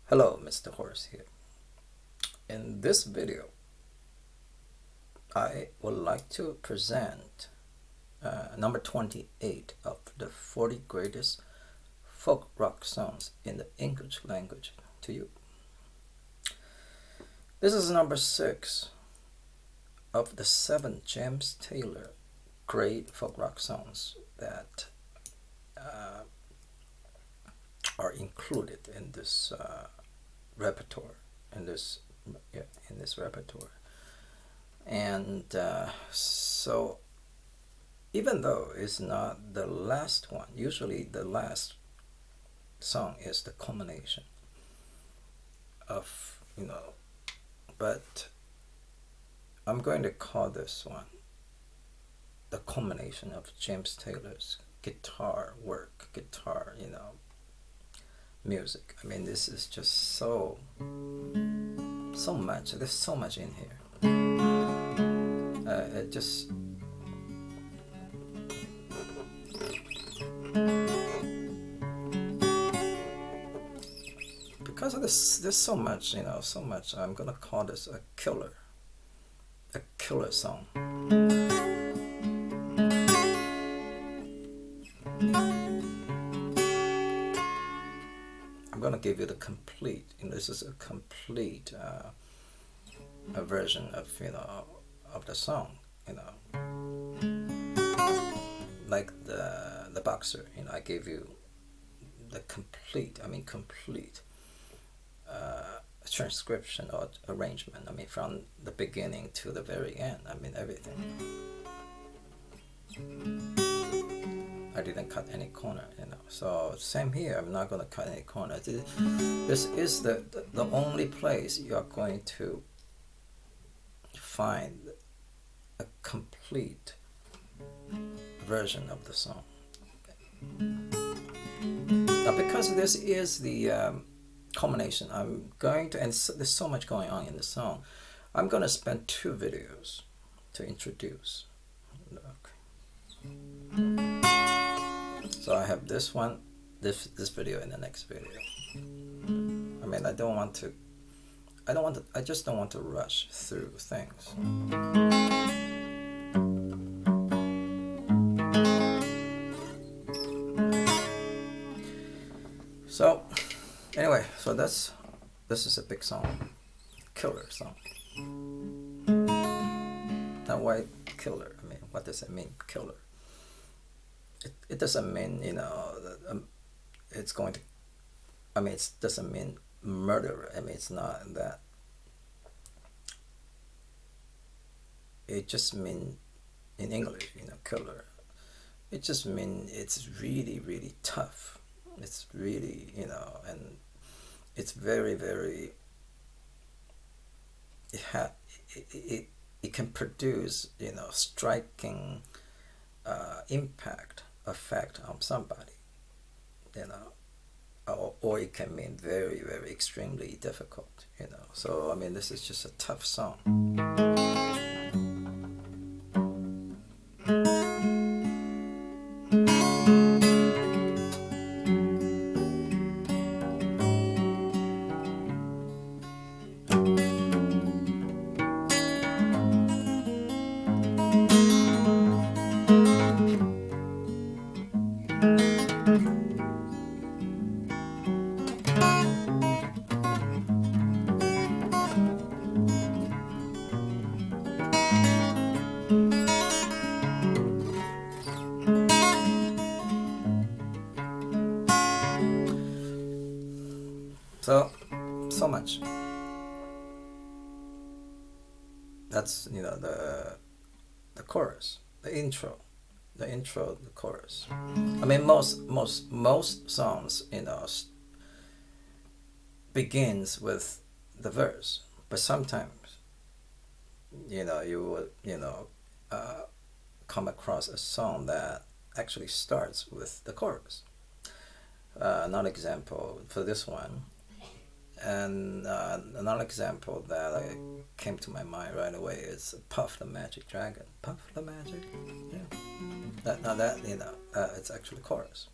Hello, Mr. Horse here. In this video, I would like to present number 28 of the 40 greatest folk rock songs in the English language to you. This is number 6 of the 7 James Taylor great folk rock songs that are included in this repertoire, in this repertoire. And so even though it's not the last one, usually the last song is the culmination of, but I'm going to call this one the culmination of James Taylor's guitar work, music. I mean, this is just so much. There's so much in here. It just because of this, there's so much, so much. I'm gonna call this a killer song. I'm gonna give you the complete, this is a complete a version of of the song, like the boxer. I gave you the complete transcription or arrangement. From the beginning to the very end. Everything. I didn't cut any corner, So same here. I'm not gonna cut any corner. This is the only place you are going to find a complete version of the song. Now, because this is the culmination, I'm going to, and there's so much going on in the song, I'm going to spend 2 videos to introduce. Okay. So I have this one, this video, and the next video. I just don't want to rush through things. So anyway, this is a big song, killer song. Now, why killer? What does it mean, killer? It doesn't mean it's going to. It doesn't mean murderer. It's not that. It just means, in English, killer. It just means it's really, really tough. It's really, and it's very, very. It can produce, striking impact, effect on somebody, or it can mean very, very extremely difficult, So this is just a tough song. So much. That's the chorus, the intro, the chorus. Most songs begins with the verse, but sometimes you would come across a song that actually starts with the chorus. Another example for this one. And another example that came to my mind right away is Puff the Magic Dragon. Puff the Magic, yeah. It's actually chorus.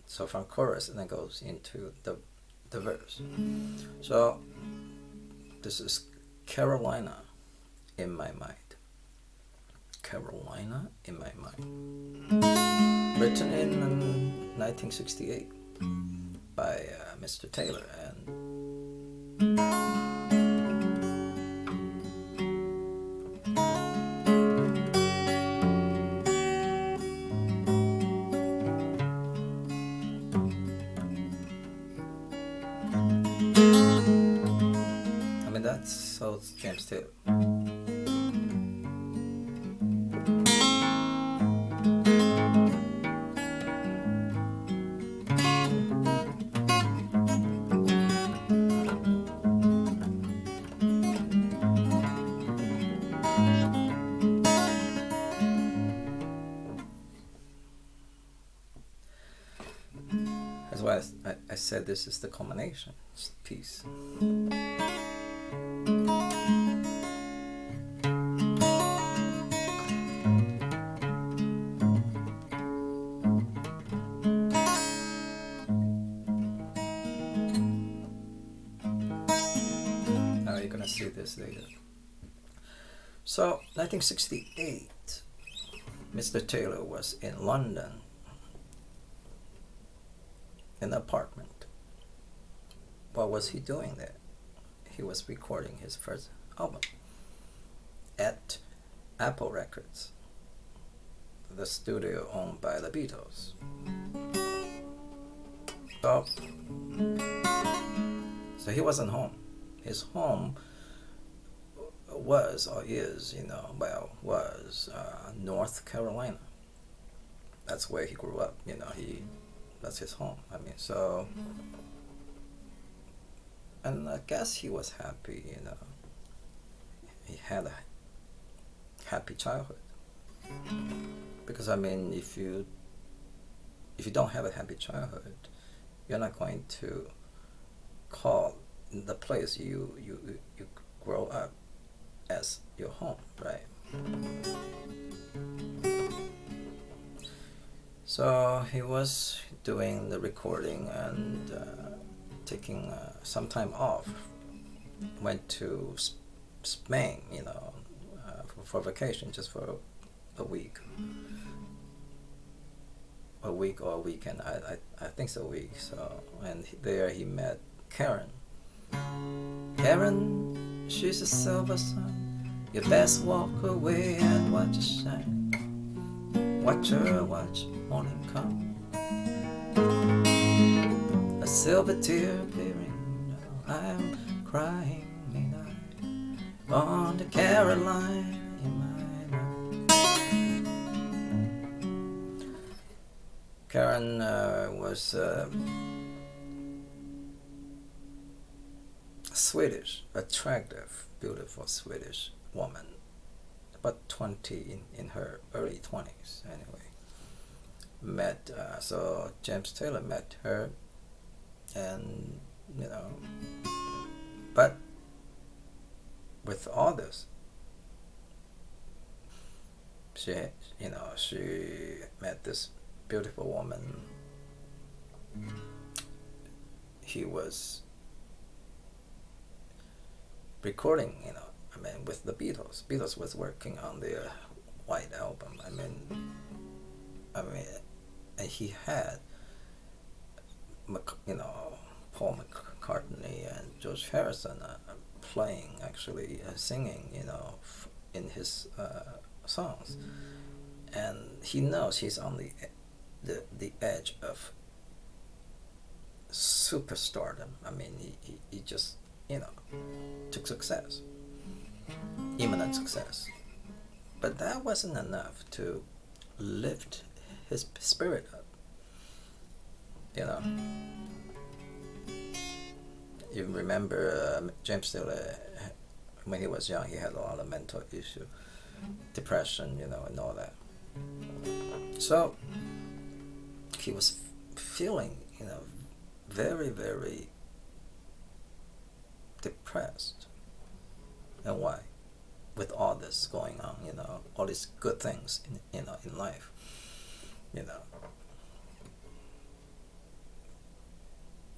So from chorus, and then goes into the the verse. So this is Carolina in my mind. Carolina in my mind. Written in 1968 by Mr. Taylor. And I mean, that's so James Taylor. That's why I said this is the culmination piece. Now you're gonna see this later. So 1968, Mr. Taylor was in London in an apartment. What was he doing there? He was recording his first album at Apple Records, the studio owned by the Beatles. So he wasn't home. His home was or is, was North Carolina. That's where he grew up. That's his home. I mean, so, and I guess he was happy. He had a happy childhood. Because I mean, if you don't have a happy childhood, you're not going to call the place you grow up as your home, right? So he was doing the recording and taking some time off. Went to Spain, for vacation, just for a week or a weekend. I think it's a week. So, and there he met Karen. Karen, she's a silver sun. You best walk away and watch it shine. Watch her watch morning come. A silver tear appearing. I'm crying midnight on the Caroline in my mind. Karen was Swedish, attractive, beautiful Swedish woman, about 20 in her early 20s anyway. So James Taylor met her, and but with all this, she met this beautiful woman. He was recording, with the Beatles. Beatles was working on their White Album. I mean, and he had, Paul McCartney and George Harrison playing, actually singing, in his songs, and he knows he's on the edge of superstardom. I mean, he just took success, imminent success, but that wasn't enough to lift his spirit up. You remember James Taylor, when he was young, he had a lot of mental issue, depression, and all that. So he was feeling, very, very depressed. And why? With all this going on, all these good things in life,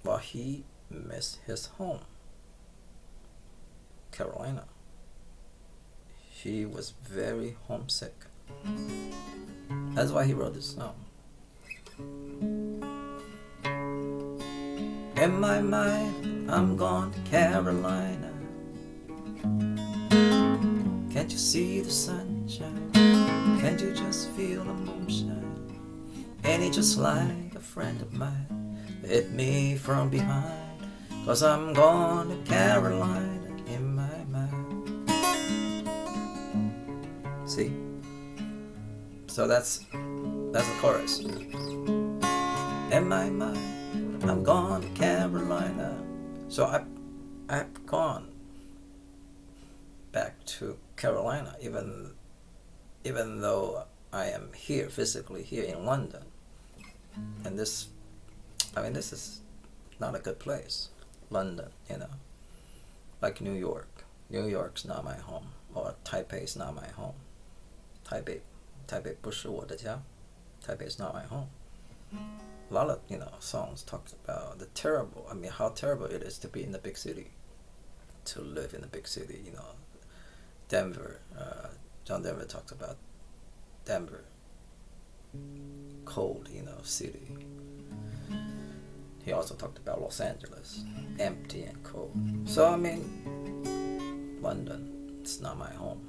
Well, he miss his home, Carolina. He was very homesick. That's why he wrote this song. In my mind, I'm gone to Carolina. Can't you see the sunshine? Can't you just feel the moonshine? Ain't he just like a friend of mine? Hit me from behind, 'cause I'm gone to Carolina in my mind. See? So that's the chorus. In my mind, I'm gone to Carolina. So I've gone back to Carolina, even though I am here physically here in London. And this is not a good place. London, like New York. New York's not my home, or Taipei's not my home. Taipei 不是我的家. Taipei is not my home. A lot of songs talks about how terrible it is to be in the big city, to live in the big city. Denver. John Denver talks about Denver, cold, city. He also talked about Los Angeles, empty and cold. So London, it's not my home.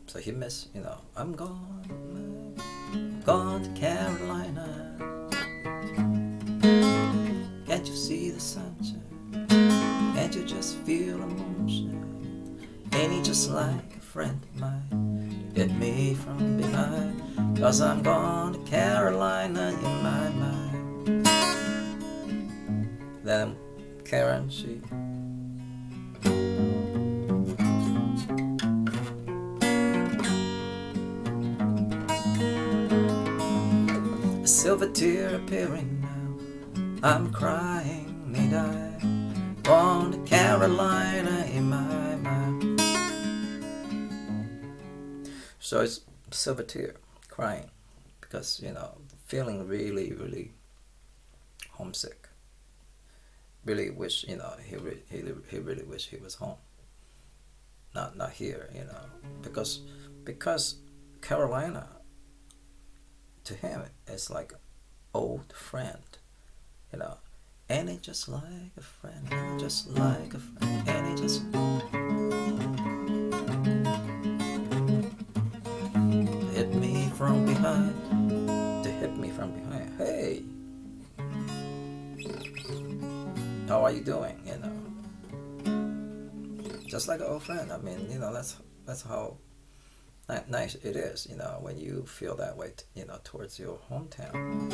So he missed, I'm gone to Carolina. Can't you see the sunshine? Can't you just feel the moonshine? Ain't he just like a friend of mine? Hit me from behind, 'cause I'm gone to Carolina in my mind. Then Karen, she a silver tear appearing now. I'm crying, need I gone to Carolina in my mind. So it's silver tear, crying, because feeling really, really homesick. Really wish he really wish he was home. Not here, because Carolina to him is like an old friend, Ain't it just like a friend? Ain't it just like a friend? Ain't it just hit me from behind? To hit me from behind. Hey, how are you doing? Just like an old friend. That's how nice it is. When you feel that way, towards your hometown.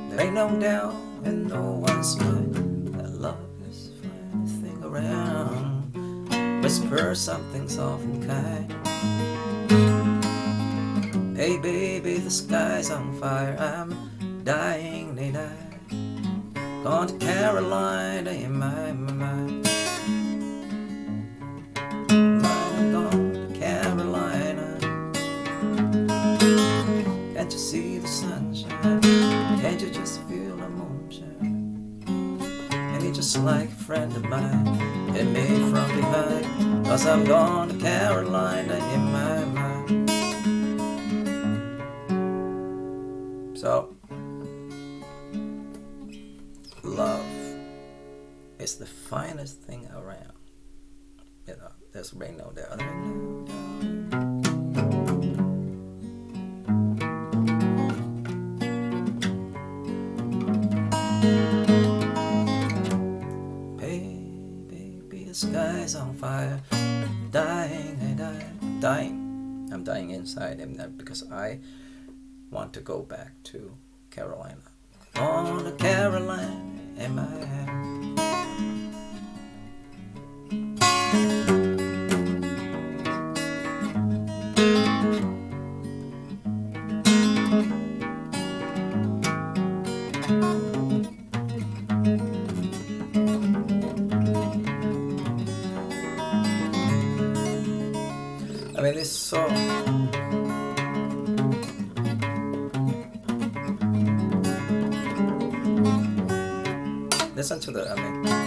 There ain't no doubt in no one's mind that love is the finest thing around. Whisper something soft and kind. Hey baby, the sky's on fire. I'm dying, need I gone to Carolina in my mind. I'm gone to Carolina. Can't you see the sunshine? Can't you just feel the moonshine? And he just like a friend of mine, hit me from behind, 'cause I'm gone to Carolina in my mind. So love is the finest thing around. There's rain no doubt. Hey baby, the sky's on fire. Dying, I'm dying inside, because I want to go back to Carolina. On to Carolina in my hand. So listen to the, I mean,